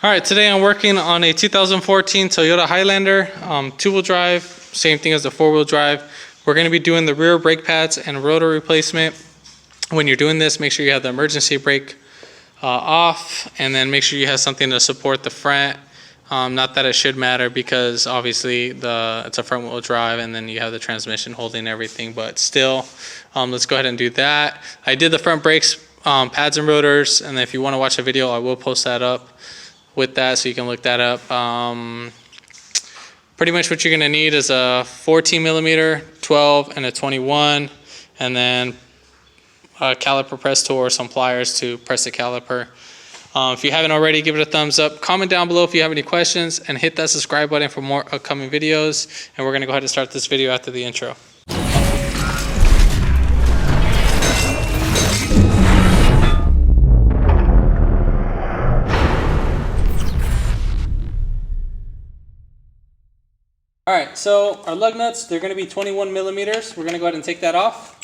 Alright, today I'm working on a 2014 Toyota Highlander, two-wheel drive, same thing as the four-wheel drive. We're going to be doing the rear brake pads and rotor replacement. When you're doing this, make sure you have the emergency brake off, and then make sure you have something to support the front. Not that it should matter, because obviously it's a front-wheel drive and then you have the transmission holding everything, but still, let's go ahead and do that. I did the front brakes, pads and rotors, and if you want to watch a video, I will post that up with that, so you can look that up. Pretty much what you're going to need is a 14 millimeter, 12, and a 21, and then a caliper press tool or some pliers to press the caliper. If you haven't already, give it a thumbs up. Comment down below if you have any questions, and hit that subscribe button for more upcoming videos. And we're going to go ahead and start this video after the intro. Alright, so our lug nuts, they're going to be 21 millimeters. We're going to go ahead and take that off.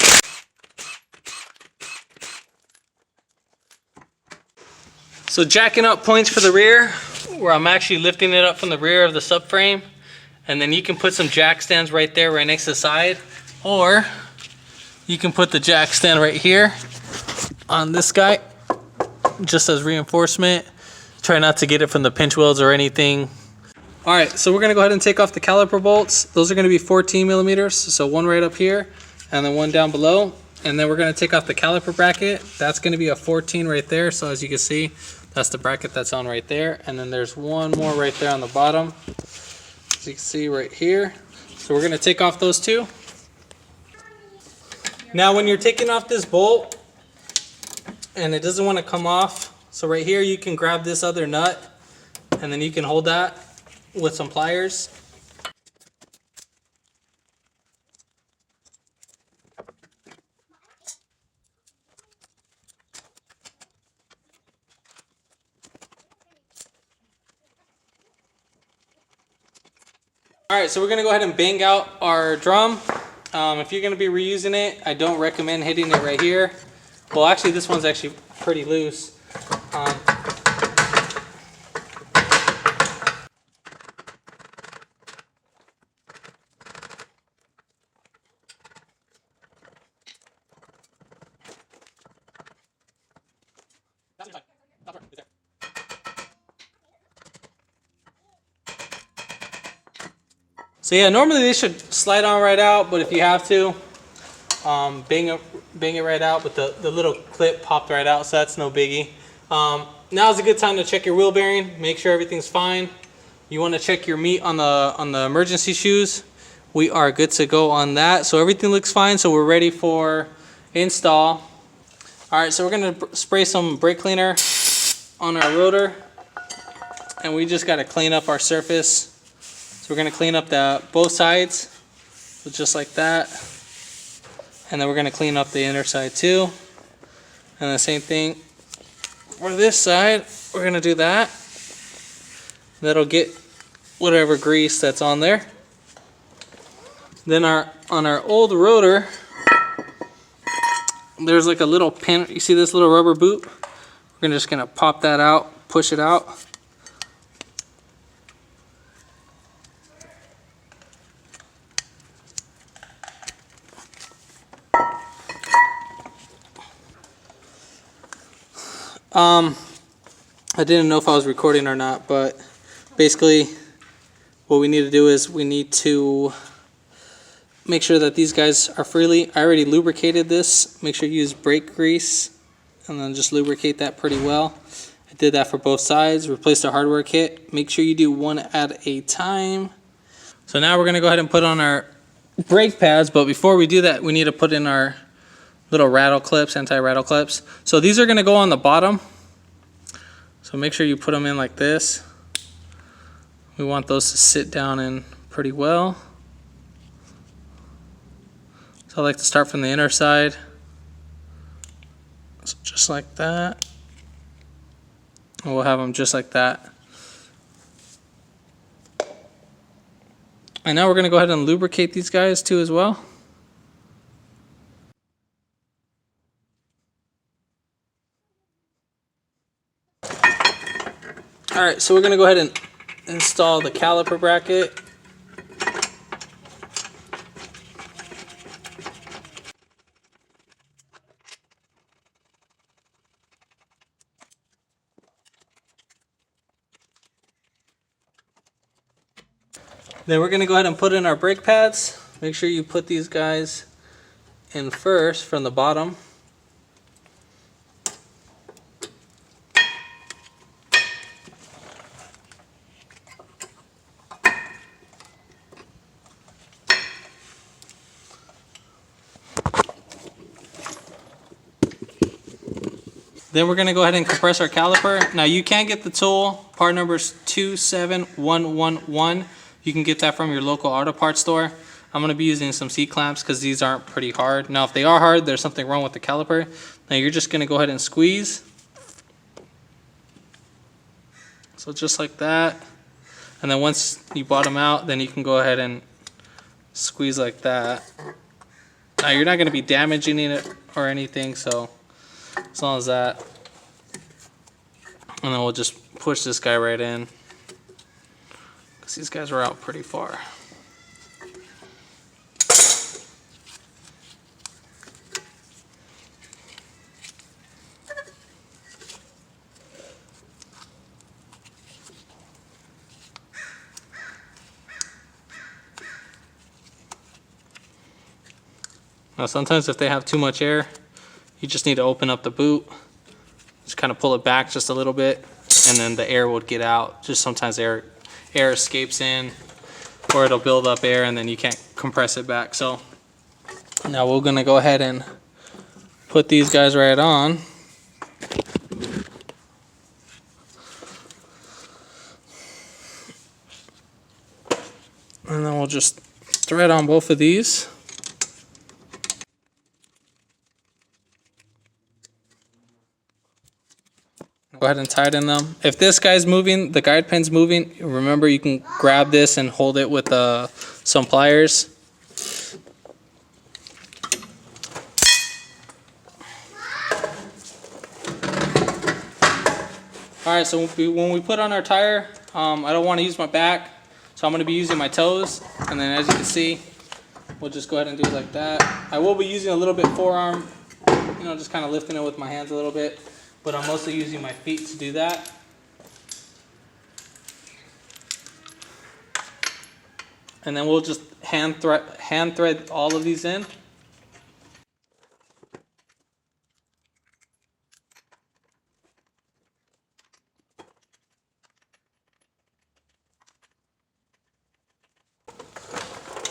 So jacking up points for the rear, where I'm actually lifting it up from the rear of the subframe. And then you can put some jack stands right there, right next to the side. Or you can put the jack stand right here on this guy, just as reinforcement. Try not to get it from the pinch welds or anything. Alright, so we're going to go ahead and take off the caliper bolts. Those are going to be 14 millimeters, so one right up here and then one down below. And then we're going to take off the caliper bracket. That's going to be a 14 right there, so as you can see, that's the bracket that's on right there. And then there's one more right there on the bottom, as you can see right here. So we're going to take off those two. Now when you're taking off this bolt and it doesn't want to come off, so right here you can grab this other nut and then you can hold that with some pliers. Alright, so we're going to go ahead and bang out our drum. If you're going to be reusing it, I don't recommend hitting it right here. Well, actually this one's actually pretty loose. So yeah, normally they should slide on right out, but if you have to, bang it right out. But the little clip popped right out, so that's no biggie. Now's a good time to check your wheel bearing. Make sure everything's fine. You want to check your meat on the emergency shoes. We are good to go on that. So everything looks fine. So we're ready for install. All right, so we're gonna spray some brake cleaner on our rotor, and we just got to clean up our surface. So we're going to clean up both sides, so just like that, and then we're going to clean up the inner side too, and the same thing for this side. We're going to do that. That'll get whatever grease that's on there. Then on our old rotor, there's like a little pin. You see this little rubber boot? We're just going to pop that out, push it out. I didn't know if I was recording or not, but basically what we need to do is we need to make sure that these guys are freely. I already lubricated this. Make sure you use brake grease and then just lubricate that pretty well. I did that for both sides. Replace the hardware kit. Make sure you do one at a time. So now we're going to go ahead and put on our brake pads, but before we do that, we need to put in our little rattle clips, anti-rattle clips. So these are going to go on the bottom. So make sure you put them in like this. We want those to sit down in pretty well. So I like to start from the inner side. So just like that. And we'll have them just like that. And now we're going to go ahead and lubricate these guys too as well. Alright, so we're going to go ahead and install the caliper bracket. Then we're going to go ahead and put in our brake pads. Make sure you put these guys in first from the bottom. Then we're going to go ahead and compress our caliper. Now you can get the tool, part number is 27111. You can get that from your local auto parts store. I'm going to be using some C-clamps because these aren't pretty hard. Now if they are hard, there's something wrong with the caliper. Now you're just going to go ahead and squeeze. So just like that. And then once you bottom out, then you can go ahead and squeeze like that. Now you're not going to be damaging it or anything, so as long as that. And then we'll just push this guy right in, because these guys are out pretty far. Now sometimes if they have too much air, you just need to open up the boot, just kind of pull it back just a little bit, and then the air would get out. Just sometimes air escapes in, or it'll build up air and then you can't compress it back. So now we're gonna go ahead and put these guys right on. And then we'll just thread on both of these. Go ahead and tighten them. If this guy's moving, the guide pin's moving, remember you can grab this and hold it with some pliers. Alright, so when we put on our tire, I don't want to use my back, so I'm going to be using my toes. And then as you can see, we'll just go ahead and do it like that. I will be using a little bit forearm, just kind of lifting it with my hands a little bit. But I'm mostly using my feet to do that. And then we'll just hand thread all of these in.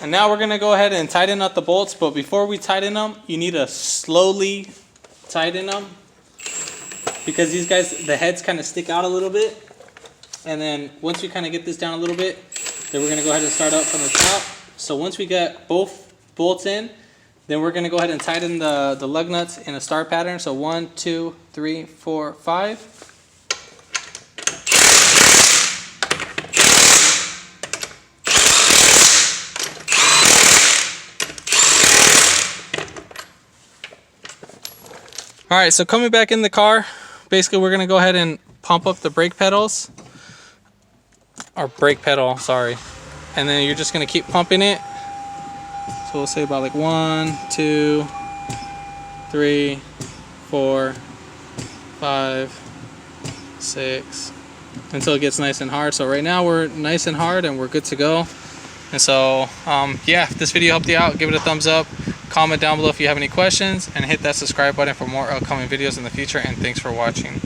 And now we're going to go ahead and tighten up the bolts, but before we tighten them, you need to slowly tighten them, because these guys, the heads kind of stick out a little bit. And then once we kind of get this down a little bit, then we're going to go ahead and start up from the top. So once we get both bolts in, then we're going to go ahead and tighten the lug nuts in a star pattern. So 1, 2, 3, 4, 5. All right, so coming back in the car, basically we're going to go ahead and pump up the brake pedals, or brake pedal, sorry. And then you're just going to keep pumping it. So we'll say about like 1, 2, 3, 4, 5, 6, until it gets nice and hard. So right now we're nice and hard and we're good to go. And so, yeah, if this video helped you out, give it a thumbs up. Comment down below if you have any questions, and hit that subscribe button for more upcoming videos in the future. And thanks for watching.